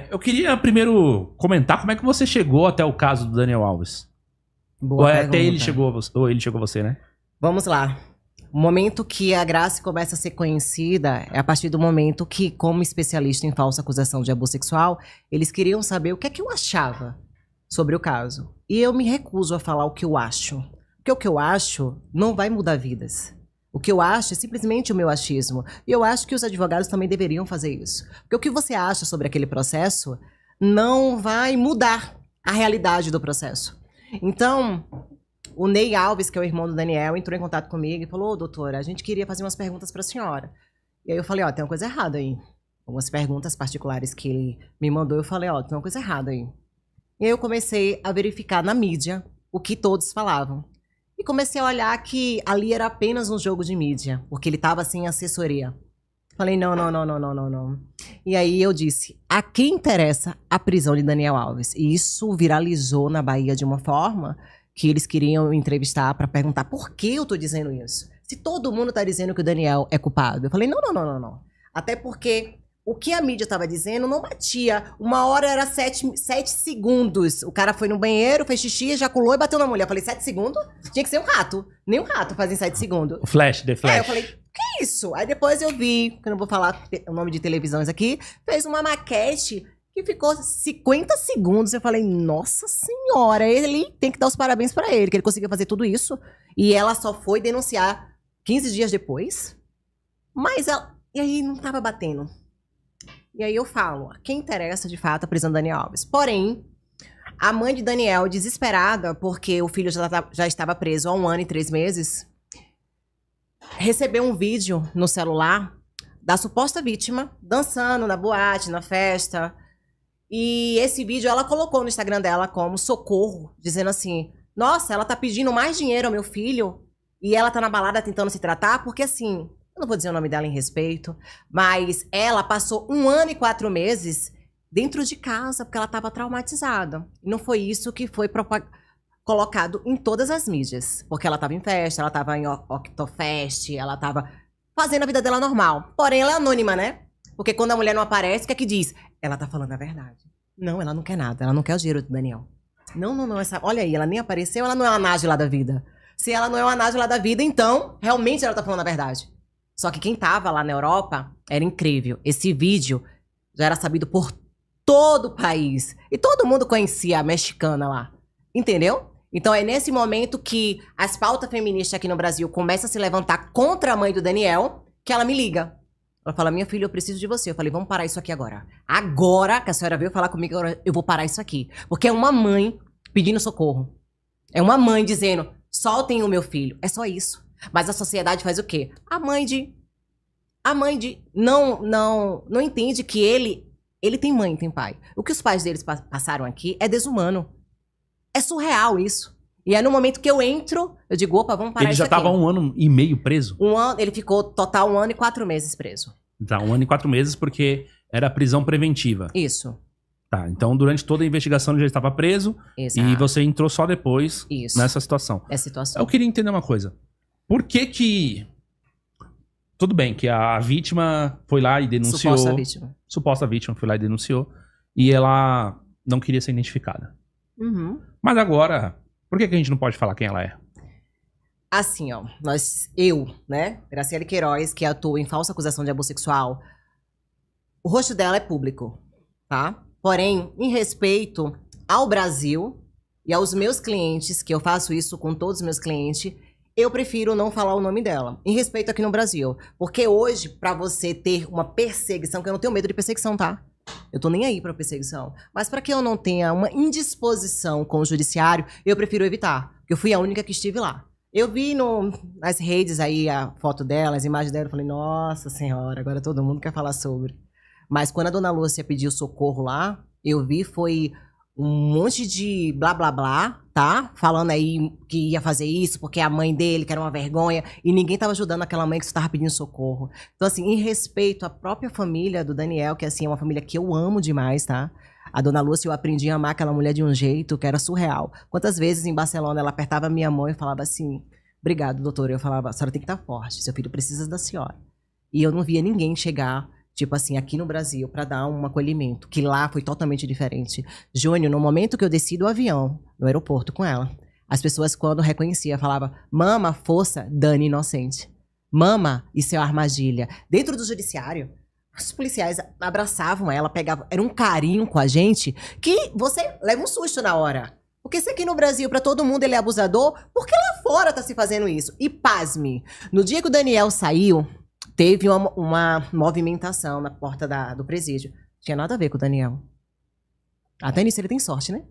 Eu queria primeiro comentar como é que você chegou até o caso do Daniel Alves. Boa Até pergunta. ele chegou a você, ou ele chegou a você, né? Vamos lá. O momento que a Grace começa a ser conhecida é a partir do momento que, como especialista em falsa acusação de abuso sexual, eles queriam saber o que é que eu achava sobre o caso. E eu me recuso a falar o que eu acho. Porque o que eu acho não vai mudar vidas. O que eu acho é simplesmente o meu achismo. E eu acho que os advogados também deveriam fazer isso. Porque o que você acha sobre aquele processo não vai mudar a realidade do processo. Então, o Ney Alves, que é o irmão do Daniel, entrou em contato comigo e falou: doutora, a gente queria fazer umas perguntas para a senhora. E aí eu falei: tem uma coisa errada aí. Algumas perguntas particulares que ele me mandou, eu falei: tem uma coisa errada aí. E aí eu comecei a verificar na mídia o que todos falavam. E comecei a olhar que ali era apenas um jogo de mídia, porque ele estava sem assessoria. Falei: não. E aí eu disse: a quem interessa a prisão de Daniel Alves? E isso viralizou na Bahia de uma forma que eles queriam me entrevistar para perguntar por que eu tô dizendo isso. Se todo mundo tá dizendo que o Daniel é culpado. Eu falei: não. Até porque o que a mídia tava dizendo não batia. Uma hora era 7 segundos. O cara foi no banheiro, fez xixi, ejaculou e bateu na mulher. Eu falei: 7 segundos? Tinha que ser um rato. Nem um rato fazia em 7 segundos. O Flash, The Flash. Eu falei: que isso? Aí depois eu vi, que eu não vou falar o nome de televisões aqui, fez uma maquete que ficou 50 segundos. Eu falei: nossa senhora, ele tem que dar os parabéns pra ele, que ele conseguiu fazer tudo isso. E ela só foi denunciar 15 dias depois. Mas ela... E aí não tava batendo. E aí eu falo: a quem interessa de fato a prisão do Daniel Alves? Porém, a mãe de Daniel, desesperada, porque o filho já estava preso há 1 ano e 3 meses, recebeu um vídeo no celular da suposta vítima dançando na boate, na festa. E esse vídeo ela colocou no Instagram dela como socorro, dizendo assim: nossa, ela tá pedindo mais dinheiro ao meu filho e ela tá na balada tentando se tratar, porque assim, eu não vou dizer o nome dela em respeito, mas ela passou 1 ano e 4 meses dentro de casa porque ela tava traumatizada. E não foi isso que foi colocado em todas as mídias, porque ela tava em festa, ela tava em Octofest, ela tava fazendo a vida dela normal. Porém, ela é anônima, né? Porque quando a mulher não aparece, o que é que diz? Ela tá falando a verdade. Não, ela não quer nada. Ela não quer o dinheiro do Daniel. Não. Olha aí, ela nem apareceu, ela não é uma Nájila da vida. Se ela não é uma Nájila da vida, então, realmente ela tá falando a verdade. Só que quem tava lá na Europa era incrível. Esse vídeo já era sabido por todo o país. E todo mundo conhecia a mexicana lá. Entendeu? Então é nesse momento que as pautas feministas aqui no Brasil começam a se levantar contra a mãe do Daniel, que ela me liga. Ela fala: minha filha, eu preciso de você. Eu falei: vamos parar isso aqui agora. Agora que a senhora veio falar comigo, agora eu vou parar isso aqui. Porque é uma mãe pedindo socorro. É uma mãe dizendo: soltem o meu filho. É só isso. Mas a sociedade faz o quê? A mãe não entende que ele tem mãe, tem pai. O que os pais deles passaram aqui é desumano. É surreal isso. E é no momento que eu entro, eu digo: opa, vamos parar isso aqui. Ele já tava 1 ano e meio preso? Ele ficou total 1 ano e 4 meses preso. Tá, 1 ano e 4 meses porque era prisão preventiva. Isso. Tá, então durante toda a investigação ele já estava preso. Exato. E você entrou só depois nessa situação. É situação. Eu queria entender uma coisa. Por que... Tudo bem que a vítima foi lá e denunciou. Suposta vítima foi lá e denunciou. E ela não queria ser identificada. Uhum. Mas agora, por que a gente não pode falar quem ela é? Assim, eu, né, Graciele Queiroz, que atuo em falsa acusação de abuso sexual, o rosto dela é público, tá? Porém, em respeito ao Brasil e aos meus clientes, que eu faço isso com todos os meus clientes, eu prefiro não falar o nome dela, em respeito aqui no Brasil. Porque hoje, pra você ter uma perseguição, que eu não tenho medo de perseguição, tá? Eu tô nem aí pra perseguição. Mas pra que eu não tenha uma indisposição com o judiciário, eu prefiro evitar. Porque eu fui a única que estive lá. Eu vi nas redes aí a foto dela, as imagens dela, eu falei: nossa senhora, agora todo mundo quer falar sobre. Mas quando a dona Lúcia pediu socorro lá, eu vi foi um monte de blá blá blá, tá? Falando aí que ia fazer isso porque a mãe dele, que era uma vergonha, e ninguém tava ajudando aquela mãe que estava pedindo socorro. Então, assim, em respeito à própria família do Daniel, que assim é uma família que eu amo demais, tá? A dona Lúcia, eu aprendi a amar aquela mulher de um jeito que era surreal. Quantas vezes em Barcelona ela apertava a minha mão e falava assim: obrigado, doutora. Eu falava: a senhora tem que estar forte, seu filho precisa da senhora. E eu não via ninguém chegar Tipo assim, aqui no Brasil, pra dar um acolhimento, que lá foi totalmente diferente. Júnior, no momento que eu desci do avião, no aeroporto com ela, as pessoas, quando reconheciam, falavam: mama, força, Dani inocente. Mama, isso é uma armadilha. Dentro do judiciário, os policiais abraçavam ela, pegavam... Era um carinho com a gente que você leva um susto na hora. Porque se aqui no Brasil, pra todo mundo, ele é abusador, por que lá fora tá se fazendo isso? E pasme, no dia que o Daniel saiu, teve uma movimentação na porta do presídio. Tinha nada a ver com o Daniel. Até nisso ele tem sorte, né?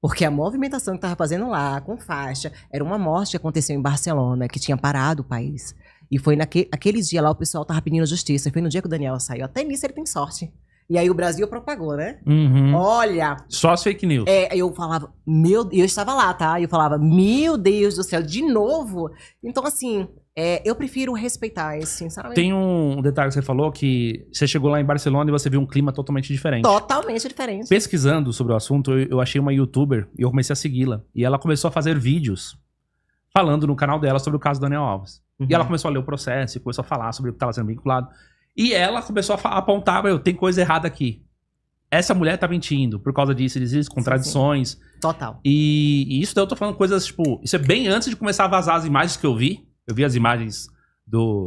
Porque a movimentação que tava fazendo lá, com faixa, era uma morte que aconteceu em Barcelona, que tinha parado o país. E foi naqueles dias lá, o pessoal tava pedindo justiça. E foi no dia que o Daniel saiu. Até nisso ele tem sorte. E aí o Brasil propagou, né? Uhum. Olha... Só as fake news. Eu falava, eu estava lá, tá? E eu falava, meu Deus do céu, de novo? Então, assim, eu prefiro respeitar esse, sabe? Tem um detalhe que você falou, que você chegou lá em Barcelona e você viu um clima totalmente diferente. Totalmente diferente. Pesquisando sobre o assunto, eu achei uma youtuber e eu comecei a segui-la. E ela começou a fazer vídeos falando no canal dela sobre o caso do Daniel Alves. Uhum. E ela começou a ler o processo e começou a falar sobre o que estava sendo vinculado. E ela começou a apontar, tem coisa errada aqui. Essa mulher tá mentindo por causa disso, existem contradições. Sim. Total. E isso daí eu tô falando coisas, tipo... Isso é bem antes de começar a vazar as imagens que eu vi. Eu vi as imagens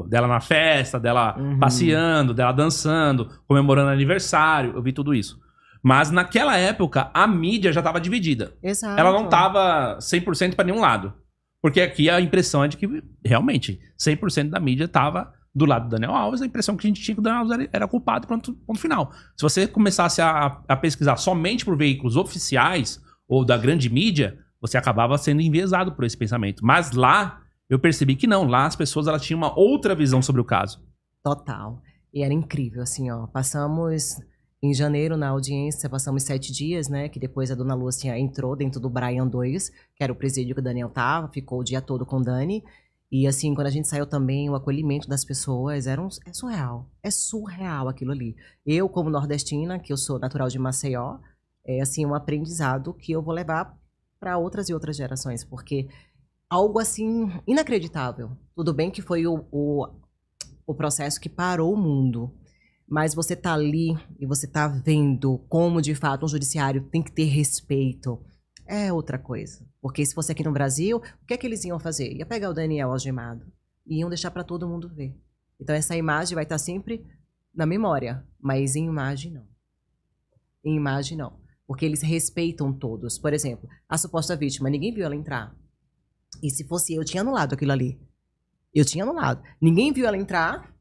dela na festa, dela passeando, dela dançando, comemorando aniversário. Eu vi tudo isso. Mas naquela época, a mídia já tava dividida. Exato. Ela não tava 100% pra nenhum lado. Porque aqui a impressão é de que, realmente, 100% da mídia tava... do lado do Daniel Alves, a impressão que a gente tinha que o Daniel Alves era culpado, ponto final. Se você começasse a pesquisar somente por veículos oficiais ou da grande mídia, você acabava sendo enviesado por esse pensamento. Mas lá, eu percebi que não. Lá as pessoas elas tinham uma outra visão sobre o caso. Total. E era incrível, assim, ó. Passamos em janeiro na audiência, passamos 7 dias, né? Que depois a dona Lúcia entrou dentro do Brian 2, que era o presídio que o Daniel tava, ficou o dia todo com o Dani. E assim, quando a gente saiu também, o acolhimento das pessoas é surreal. É surreal aquilo ali. Eu, como nordestina, que eu sou natural de Maceió, é assim, um aprendizado que eu vou levar para outras e outras gerações. Porque algo assim, inacreditável. Tudo bem que foi o processo que parou o mundo. Mas você tá ali e você tá vendo como, de fato, um judiciário tem que ter respeito. É outra coisa. Porque se fosse aqui no Brasil, o que é que eles iam fazer? Ia pegar o Daniel algemado e iam deixar para todo mundo ver. Então essa imagem vai estar sempre na memória, mas em imagem não. Em imagem não. Porque eles respeitam todos. Por exemplo, a suposta vítima, ninguém viu ela entrar. E se fosse eu tinha anulado aquilo ali. Eu tinha anulado. Ninguém viu ela entrar,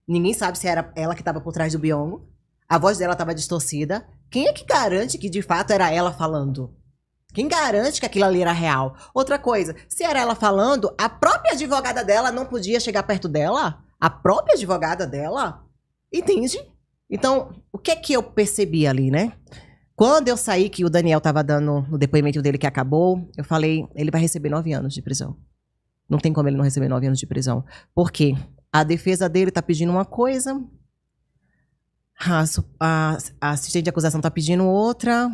ninguém sabe se era ela que estava por trás do Biongo, a voz dela estava distorcida. Quem é que garante que de fato era ela falando? Quem garante que aquilo ali era real? Outra coisa, se era ela falando, a própria advogada dela não podia chegar perto dela? A própria advogada dela? Entende? Então, o que é que eu percebi ali, né? Quando eu saí, que o Daniel tava dando no depoimento dele que acabou, eu falei, ele vai receber 9 anos de prisão. Não tem como ele não receber 9 anos de prisão. Por quê? A defesa dele tá pedindo uma coisa, a assistente de acusação tá pedindo outra...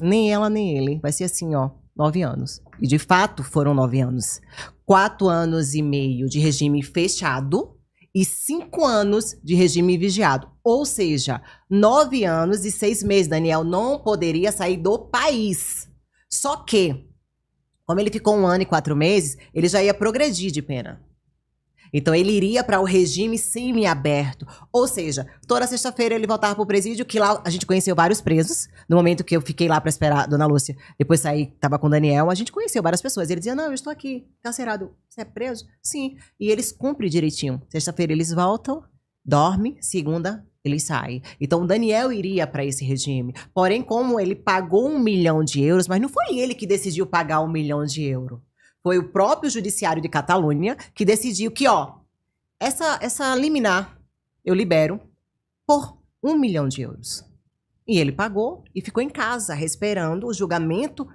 Nem ela, nem ele. Vai ser assim, ó, 9 anos. E de fato foram 9 anos. 4 anos e meio de regime fechado e 5 anos de regime vigiado. Ou seja, 9 anos e 6 meses. Daniel não poderia sair do país. Só que, como ele ficou 1 ano e 4 meses, ele já ia progredir de pena. Então ele iria para o regime semiaberto. Ou seja, toda sexta-feira ele voltava pro presídio, que lá a gente conheceu vários presos. No momento que eu fiquei lá para esperar a dona Lúcia, depois saí, tava com o Daniel, a gente conheceu várias pessoas. Ele dizia, não, eu estou aqui, carcerado. Você é preso? Sim. E eles cumprem direitinho. Sexta-feira eles voltam, dormem, segunda eles saem. Então o Daniel iria para esse regime. Porém, como ele pagou 1 milhão de euros, mas não foi ele que decidiu pagar 1 milhão de euros. Foi o próprio judiciário de Catalunha que decidiu que, ó, essa liminar eu libero por 1 milhão de euros. E ele pagou e ficou em casa, esperando o julgamento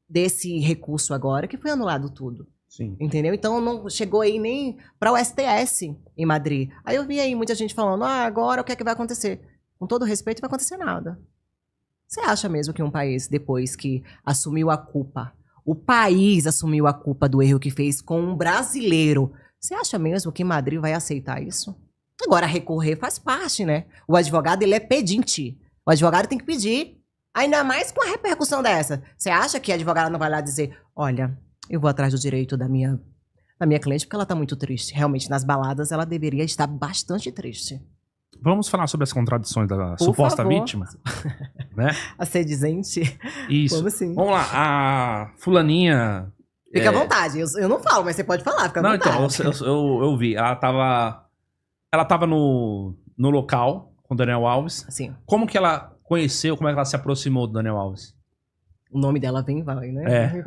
desse recurso agora, que foi anulado tudo. Sim. Entendeu? Então não chegou aí nem para o STS em Madrid. Aí eu vi aí muita gente falando, agora o que é que vai acontecer? Com todo respeito, não vai acontecer nada. Você acha mesmo que um país, depois que assumiu a culpa, o país assumiu a culpa do erro que fez com um brasileiro, você acha mesmo que Madrid vai aceitar isso? Agora, recorrer faz parte, né? O advogado, ele é pedinte. O advogado tem que pedir. Ainda mais com a repercussão dessa. Você acha que a advogada não vai lá dizer, olha, eu vou atrás do direito da minha cliente porque ela tá muito triste. Realmente, nas baladas, ela deveria estar bastante triste. Vamos falar sobre as contradições da suposta vítima? Né? A sedizente. Isso. Vamos sim. Vamos lá, a fulaninha... Fica à vontade. Eu não falo, mas você pode falar, fica à vontade. Então, eu vi. Ela tava no local com o Daniel Alves. Sim. Como que ela conheceu, como é que ela se aproximou do Daniel Alves? O nome dela vem e vai, né?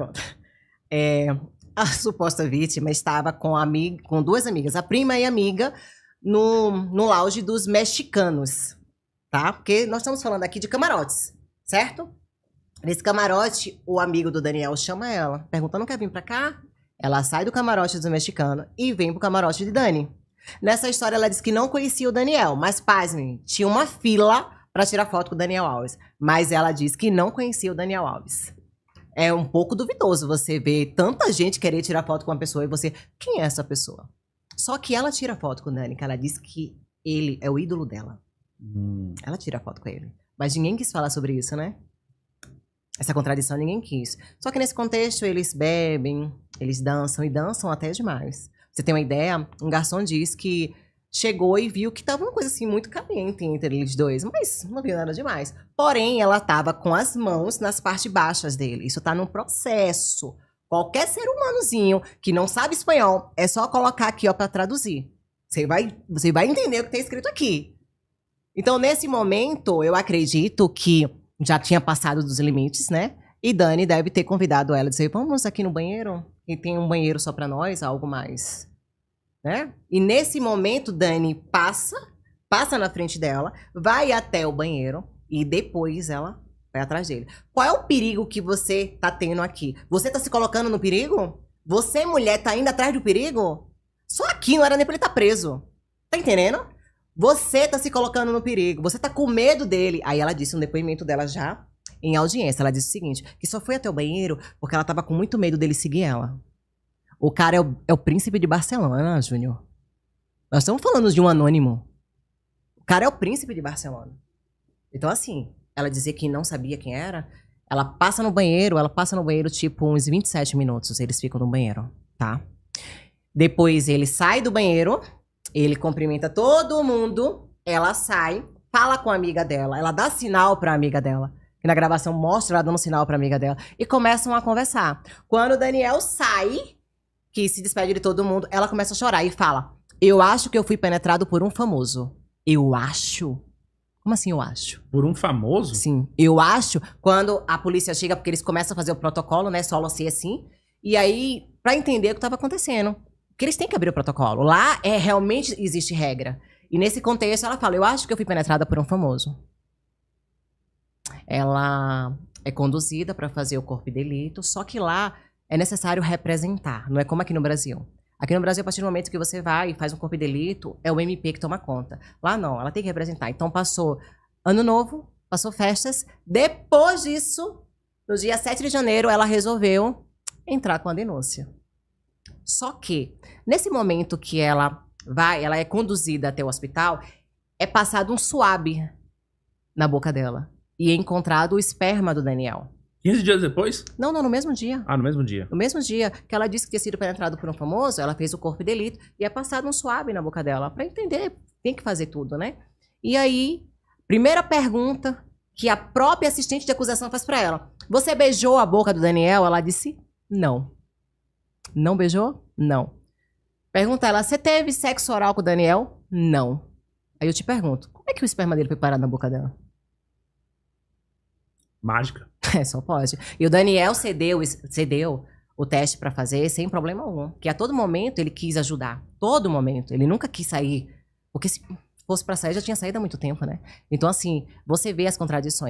A suposta vítima estava com duas amigas, a prima e a amiga, no lounge dos mexicanos, tá? Porque nós estamos falando aqui de camarotes, certo? Nesse camarote, o amigo do Daniel chama ela, perguntando, quer vir pra cá? Ela sai do camarote dos mexicanos e vem pro camarote de Dani. Nessa história, ela disse que não conhecia o Daniel, mas, pasmem, tinha uma fila pra tirar foto com o Daniel Alves. Mas ela disse que não conhecia o Daniel Alves. É um pouco duvidoso você ver tanta gente querer tirar foto com uma pessoa e você... Quem é essa pessoa? Só que ela tira foto com o Dani, que ela disse que ele é o ídolo dela. Ela tira foto com ele. Mas ninguém quis falar sobre isso, né? Essa contradição ninguém quis. Só que nesse contexto eles bebem, eles dançam e dançam até demais. Você tem uma ideia? Um garçom diz que chegou e viu que tava uma coisa assim muito caliente entre eles dois, mas não viu nada demais. Porém, ela tava com as mãos nas partes baixas dele. Isso tá num processo. Qualquer ser humanozinho que não sabe espanhol, é só colocar aqui, ó, pra traduzir. Você vai entender o que tem escrito aqui. Então, nesse momento, eu acredito que já tinha passado dos limites, né? E Dani deve ter convidado ela a dizer, vamos aqui no banheiro? E tem um banheiro só pra nós, algo mais, né? E nesse momento, Dani passa na frente dela, vai até o banheiro e depois ela vai atrás dele. Qual é o perigo que você tá tendo aqui? Você tá se colocando no perigo? Você, mulher, tá indo atrás do perigo? Só aqui não era nem pra ele estar preso. Tá entendendo? Você tá se colocando no perigo, você tá com medo dele. Aí ela disse um depoimento dela já em audiência. Ela disse o seguinte, que só foi até o banheiro porque ela tava com muito medo dele seguir ela. O cara é o príncipe de Barcelona, Júnior. Nós estamos falando de um anônimo. O cara é o príncipe de Barcelona. Então, assim, ela dizia que não sabia quem era. Ela passa no banheiro tipo uns 27 minutos. Eles ficam no banheiro, tá? Depois ele sai do banheiro... Ele cumprimenta todo mundo, ela sai, fala com a amiga dela, ela dá sinal pra amiga dela. Que na gravação mostra ela dando sinal pra amiga dela. E começam a conversar. Quando o Daniel sai, que se despede de todo mundo, ela começa a chorar e fala, eu acho que eu fui penetrado por um famoso. Eu acho? Como assim eu acho? Por um famoso? Sim, eu acho. Quando a polícia chega, porque eles começam a fazer o protocolo, né, solo assim. E aí, pra entender o que tava acontecendo. Porque eles têm que abrir o protocolo. Lá realmente existe regra. E nesse contexto ela fala, eu acho que eu fui penetrada por um famoso. Ela é conduzida para fazer o corpo de delito, só que lá é necessário representar. Não é como aqui no Brasil. Aqui no Brasil, a partir do momento que você vai e faz um corpo de delito, é o MP que toma conta. Lá não, ela tem que representar. Então passou Ano Novo, passou festas. Depois disso, no dia 7 de janeiro, ela resolveu entrar com a denúncia. Só que, nesse momento que ela é conduzida até o hospital, é passado um swab na boca dela. E é encontrado o esperma do Daniel. 15 dias depois? Não, no mesmo dia. Ah, no mesmo dia. No mesmo dia que ela disse que tinha sido penetrado por um famoso, ela fez o corpo de delito e é passado um swab na boca dela. Pra entender, tem que fazer tudo, né? E aí, primeira pergunta que a própria assistente de acusação faz pra ela. Você beijou a boca do Daniel? Ela disse, não. Não beijou? Não. Pergunta ela, você teve sexo oral com o Daniel? Não. Aí eu te pergunto, como é que o esperma dele foi parar na boca dela? Mágica. Só pode. E o Daniel cedeu o teste pra fazer sem problema algum. Porque a todo momento ele quis ajudar. Todo momento. Ele nunca quis sair. Porque se fosse pra sair, já tinha saído há muito tempo, né? Então, assim, você vê as contradições.